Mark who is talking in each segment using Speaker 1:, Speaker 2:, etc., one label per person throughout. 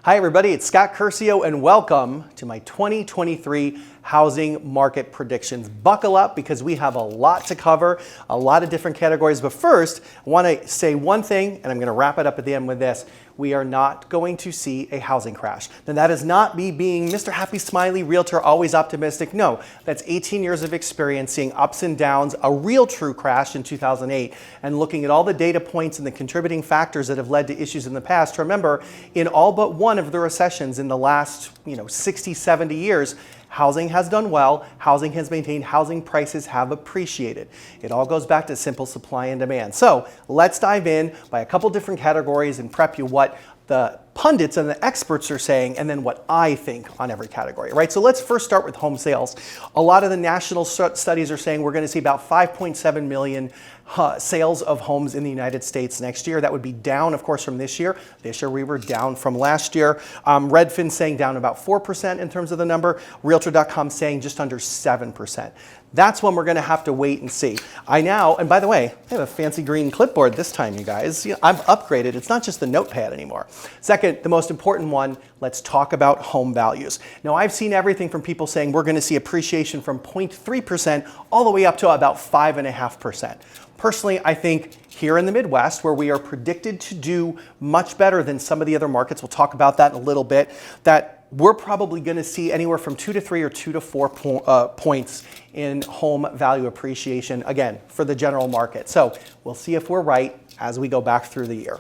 Speaker 1: Hi everybody, it's Scott Curcio and welcome to my 2023 housing market predictions. Buckle up because we have a lot to cover, a lot of different categories. But first, I want to say one thing, and I'm going to wrap it up at the end with this. We are not going to see a housing crash. Now that is not me being Mr. Happy Smiley Realtor, always optimistic. No, that's 18 years of experience seeing ups and downs, a real true crash in 2008, and looking at all the data points and the contributing factors that have led to issues in the past. Remember, in all but one of the recessions in the last 60, 70 years, housing has done well, housing has maintained, housing prices have appreciated. It all goes back to simple supply and demand. So let's dive in by a couple different categories and prep you what the pundits and the experts are saying, and then what I think on every category, right? So let's first start with home sales. A lot of the national studies are saying we're going to see about 5.7 million sales of homes in the United States next year. That would be down, of course, from this year. This year we were down from last year. Redfin saying down about 4% in terms of the number. Realtor.com saying just under 7%. That's when we're going to have to wait and see. And by the way, I have a fancy green clipboard this time, you guys. I've upgraded. It's not just the notepad anymore. Second, the most important one, let's talk about home values. Now, I've seen everything from people saying we're going to see appreciation from 0.3% all the way up to about 5.5%. Personally, I think here in the Midwest, where we are predicted to do much better than some of the other markets, we'll talk about that in a little bit, that we're probably going to see anywhere from 2 to 3 or 2 to 4 points in home value appreciation, again, for the general market. So we'll see if we're right as we go back through the year.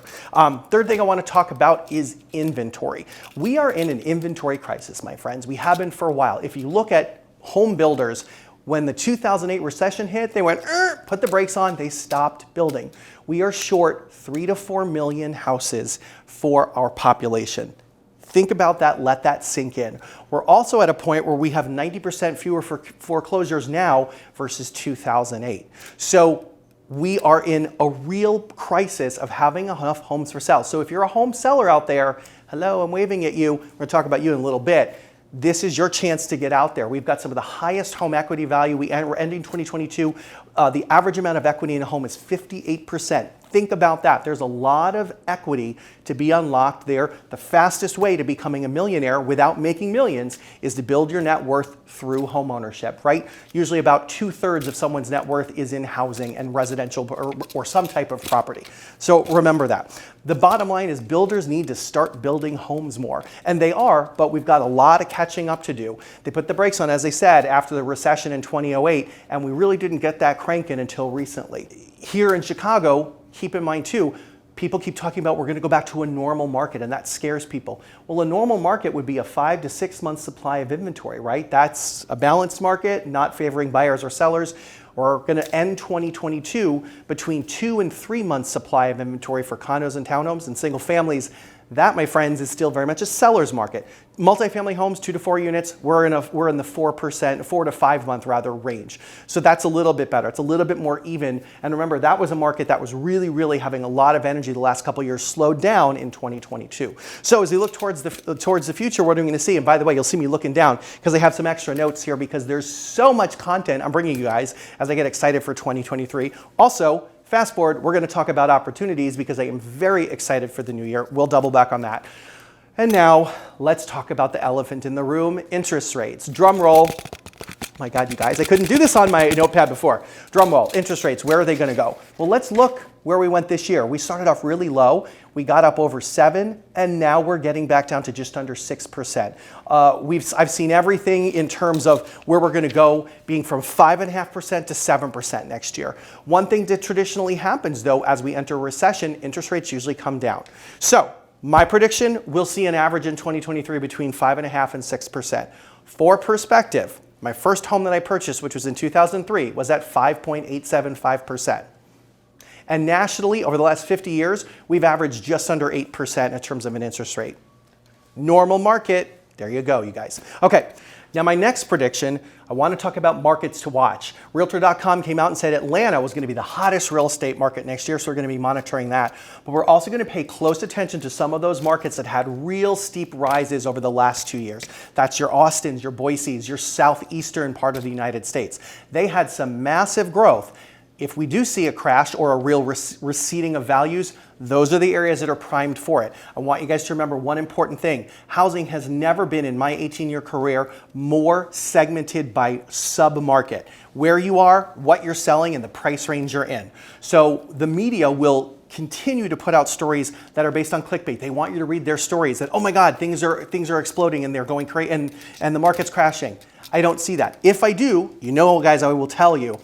Speaker 1: Third thing I want to talk about is inventory. We are in an inventory crisis, my friends. We have been for a while. If you look at home builders, when the 2008 recession hit, they went, put the brakes on, they stopped building. We are short 3 to 4 million houses for our population. Think about that, let that sink in. We're also at a point where we have 90% fewer foreclosures now versus 2008. So we are in a real crisis of having enough homes for sale. So if you're a home seller out there, hello, I'm waving at you. We're going to talk about you in a little bit. This is your chance to get out there. We've got some of the highest home equity value. We're ending 2022. The average amount of equity in a home is 58%. Think about that. There's a lot of equity to be unlocked there. The fastest way to becoming a millionaire without making millions is to build your net worth through home ownership, right? Usually about 2/3 of someone's net worth is in housing and residential or some type of property. So remember that. The bottom line is builders need to start building homes more. And they are, but we've got a lot of catching up to do. They put the brakes on, as they said, after the recession in 2008, and we really didn't get that cranking until recently. Here in Chicago, keep in mind too, people keep talking about we're going to go back to a normal market, and that scares people. Well, a normal market would be a 5 to 6 month supply of inventory, right? That's a balanced market, not favoring buyers or sellers. We're going to end 2022 between 2 and 3 months supply of inventory for condos and townhomes and single families. That, my friends, is still very much a seller's market. Multifamily homes, 2 to 4 units, we're in the 4%, 4 to 5 month rather range. So that's a little bit better. It's a little bit more even. And remember, that was a market that was really having a lot of energy the last couple of years, slowed down in 2022. So as we look towards the future, what are we going to see? And by the way, you'll see me looking down because I have some extra notes here because there's so much content I'm bringing you guys as I get excited for 2023. Also, fast forward, we're going to talk about opportunities because I am very excited for the new year. We'll double back on that. And now let's talk about the elephant in the room, interest rates. Drum roll. My God, you guys, I couldn't do this on my notepad before. Drum roll, interest rates, where are they going to go? Well, let's look where we went this year. We started off really low. We got up over 7, and now we're getting back down to just under 6%. I've seen everything in terms of where we're going to go being from 5.5% to 7% next year. One thing that traditionally happens, though, as we enter a recession, interest rates usually come down. So my prediction, we'll see an average in 2023 between 5.5% and 6%. For perspective, my first home that I purchased, which was in 2003, was at 5.875%. And nationally, over the last 50 years, we've averaged just under 8% in terms of an interest rate. Normal market, there you go, you guys. Okay, now my next prediction, I want to talk about markets to watch. Realtor.com came out and said Atlanta was going to be the hottest real estate market next year, so we're going to be monitoring that. But we're also going to pay close attention to some of those markets that had real steep rises over the last 2 years. That's your Austins, your Boise's, your southeastern part of the United States. They had some massive growth. if we do see a crash or a real receding of values, those are the areas that are primed for it. I want you guys to remember one important thing. Housing has never been, in my 18-year career, more segmented by sub-market. Where you are, what you're selling, and the price range you're in. So the media will continue to put out stories that are based on clickbait. They want you to read their stories that, oh my God, things are exploding and they're going crazy and the market's crashing. I don't see that. If I do, you know, guys, I will tell you.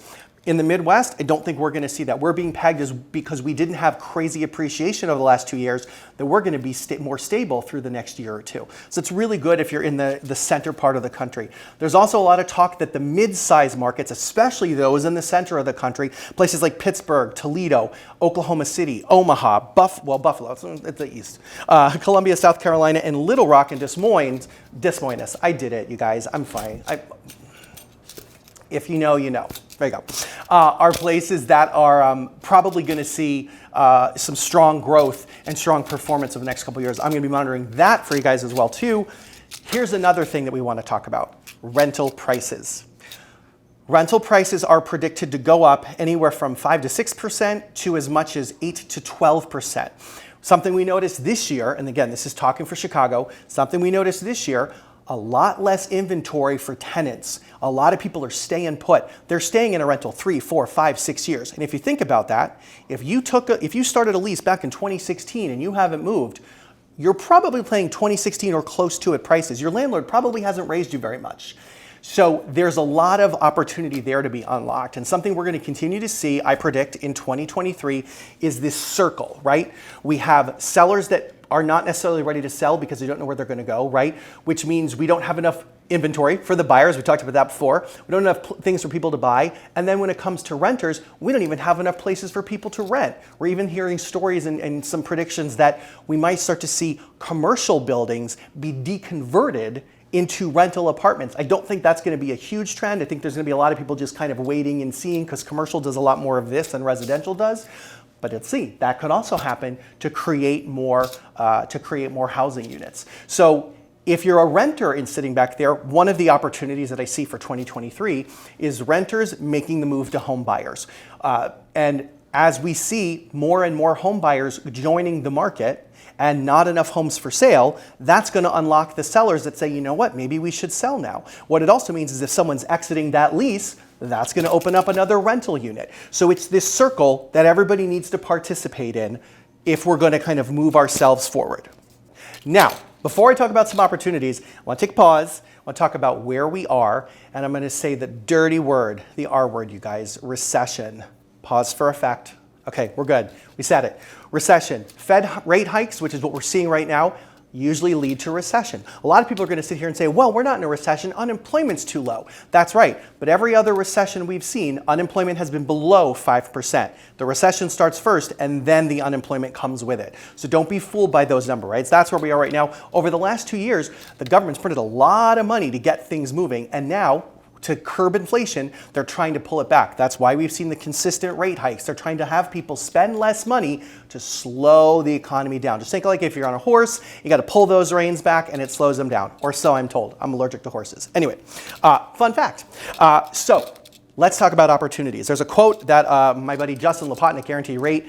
Speaker 1: In the Midwest, I don't think we're going to see that. We're being pegged as because we didn't have crazy appreciation over the last 2 years, that we're going to be more stable through the next year or two. So it's really good if you're in the center part of the country. There's also a lot of talk that the mid-size markets, especially those in the center of the country, places like Pittsburgh, Toledo, Oklahoma City, Omaha, Buffalo, it's the east, Columbia, South Carolina, and Little Rock and Des Moines. I did it, you guys. I'm fine. If you know, you know. There you go. Are places that are probably going to see some strong growth and strong performance over the next couple of years. I'm going to be monitoring that for you guys as well too. Here's another thing that we want to talk about: rental prices. Rental prices are predicted to go up anywhere from 5 to 6% to as much as 8 to 12%. Something we noticed this year, and again, this is talking for Chicago, something we noticed this year, a lot less inventory for tenants. A lot of people are staying put. They're staying in a rental 3, 4, 5, 6 years. And if you think about that, if you started a lease back in 2016 and you haven't moved, you're probably paying 2016 or close to it prices. Your landlord probably hasn't raised you very much. So there's a lot of opportunity there to be unlocked. And something we're going to continue to see, I predict, in 2023 is this circle, right? We have sellers that are not necessarily ready to sell because they don't know where they're going to go, right? Which means we don't have enough inventory for the buyers. We talked about that before. We don't have enough things for people to buy. And then when it comes to renters, we don't even have enough places for people to rent. We're even hearing stories and some predictions that we might start to see commercial buildings be deconverted into rental apartments. I don't think that's going to be a huge trend. I think there's going to be a lot of people just kind of waiting and seeing because commercial does a lot more of this than residential does. But let's see, that could also happen to create more housing units. So if you're a renter and sitting back there, one of the opportunities that I see for 2023 is renters making the move to home buyers. And as we see more and more home buyers joining the market and not enough homes for sale, that's going to unlock the sellers that say, you know what, maybe we should sell now. What it also means is if someone's exiting that lease, that's going to open up another rental unit. So it's this circle that everybody needs to participate in if we're going to kind of move ourselves forward. Now, before I talk about some opportunities, I want to take a pause. I want to talk about where we are, and I'm going to say the dirty word, the R word, you guys, recession. Pause for effect. Okay, we're good. We said it. Recession. Fed rate hikes, which is what we're seeing right now, usually lead to recession. A lot of people are going to sit here and say, well, we're not in a recession. Unemployment's too low. That's right. But every other recession we've seen, unemployment has been below 5%. The recession starts first, and then the unemployment comes with it. So don't be fooled by those number rates. That's where we are right now. Over the last 2 years, the government's printed a lot of money to get things moving, and now, to curb inflation, they're trying to pull it back. That's why we've seen the consistent rate hikes. They're trying to have people spend less money to slow the economy down. Just think like if you're on a horse, you got to pull those reins back and it slows them down. Or so I'm told. I'm allergic to horses. Anyway, fun fact. So let's talk about opportunities. There's a quote that my buddy Justin Lapotnik, Guarantee Rate,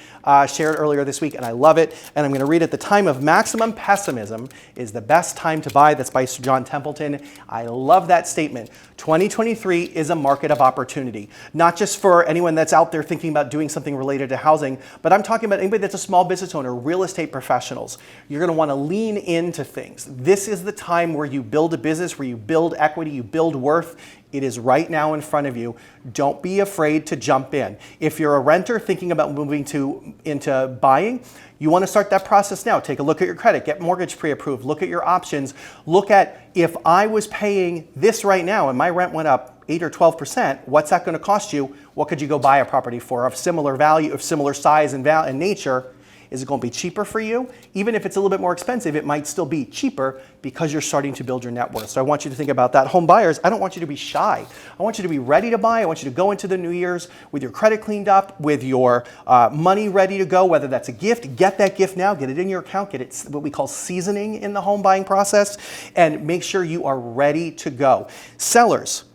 Speaker 1: shared earlier this week, and I love it. And I'm going to read it. The time of maximum pessimism is the best time to buy. That's by John Templeton. I love that statement. 2023 is a market of opportunity, not just for anyone that's out there thinking about doing something related to housing, but I'm talking about anybody that's a small business owner, real estate professionals. You're going to want to lean into things. This is the time where you build a business, where you build equity, you build worth. It is right now in front of you. Don't be afraid to jump in. If you're a renter thinking about moving into buying, you want to start that process now. Take a look at your credit, get mortgage pre-approved, look at your options. Look at, if I was paying this right now and my rent went up 8 or 12%, what's that going to cost you? What could you go buy a property for of similar value, of similar size and nature? Is it going to be cheaper for you? Even if it's a little bit more expensive, it might still be cheaper because you're starting to build your net worth. So I want you to think about that. Home buyers, I don't want you to be shy. I want you to be ready to buy. I want you to go into the new year's with your credit cleaned up, with your money ready to go, whether that's a gift. Get that gift now. Get it in your account. Get it what we call seasoning in the home buying process, and make sure you are ready to go. Sellers,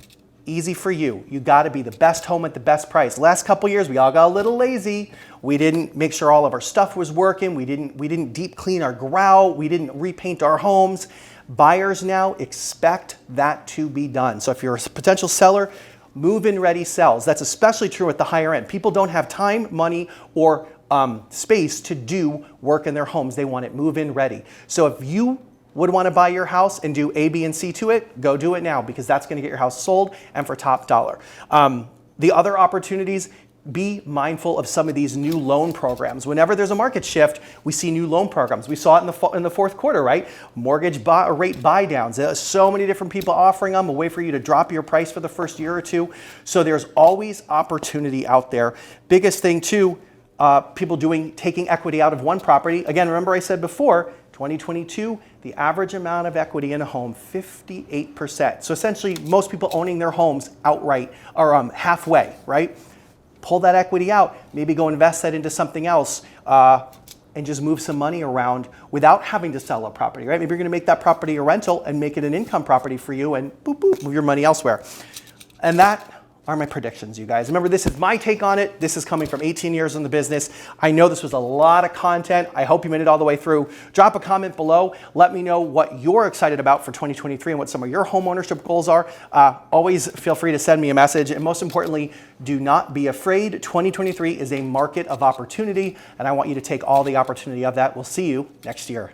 Speaker 1: easy for you. You got to be the best home at the best price. Last couple years, we all got a little lazy. We didn't make sure all of our stuff was working. We didn't deep clean our grout. We didn't repaint our homes. Buyers now expect that to be done. So if you're a potential seller, move-in ready sells. That's especially true at the higher end. People don't have time, money, or space to do work in their homes. They want it move-in ready. So if you would want to buy your house and do A, B, and C to it, go do it now, because that's going to get your house sold and for top dollar. The other opportunities, be mindful of some of these new loan programs. Whenever there's a market shift, we see new loan programs. We saw it in the fourth quarter, right? Mortgage rate buy downs. There's so many different people offering them, a way for you to drop your price for the first year or two. So there's always opportunity out there. Biggest thing too, people taking equity out of one property. Again, remember I said before, 2022, the average amount of equity in a home, 58%. So essentially, most people owning their homes outright or halfway, right? Pull that equity out, maybe go invest that into something else, and just move some money around without having to sell a property, right? Maybe you're gonna make that property a rental and make it an income property for you and boop, boop, move your money elsewhere. And that are my predictions, you guys. Remember, this is my take on it. This is coming from 18 years in the business. I know this was a lot of content. I hope you made it all the way through. Drop a comment below. Let me know what you're excited about for 2023 and what some of your home ownership goals are. Always feel free to send me a message. And most importantly, do not be afraid. 2023 is a market of opportunity, and I want you to take all the opportunity of that. We'll see you next year.